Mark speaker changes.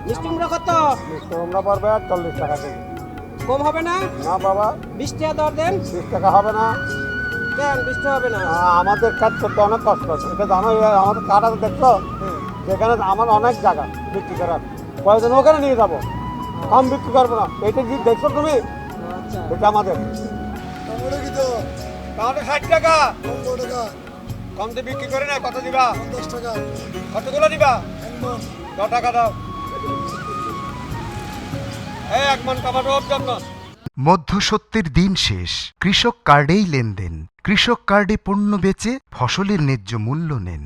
Speaker 1: মিষ্টি কুমড়া কত?
Speaker 2: মিষ্টি কুমড়া পড়বে 40 টাকা কেজি।
Speaker 1: কম হবে না?
Speaker 2: না বাবা,
Speaker 1: 20 টাকা দর দেন।
Speaker 2: 20 টাকা হবে না।
Speaker 1: কেন 20 টাকা হবে না?
Speaker 2: আমাদের কাজ করতে অনেক কষ্ট আছে, এটা জানো। আমাদের কাটা দেখছো, যেখানে আমার অনেক জায়গা বিক্রি করার, কয়েকজন ওখানে নিয়ে যাবো, কম বিক্রি করবো না। এটা কি দেখছো তুমি?
Speaker 1: আচ্ছা,
Speaker 2: এটা আমাদের তাহলে 60 টাকা কম দিয়ে বিক্রি করে না। কত দিবা? 50 টাকা। কতগুলো দিবা? 10 টাকা দাও। এই 1 মণ টমেটোর জন্য।
Speaker 3: মধ্যসত্যের দিন শেষ, কৃষক কার্ডেই লেনদেন। কৃষক কার্ডে পণ্য বেচে ফসলের ন্যায্য মূল্য নেন।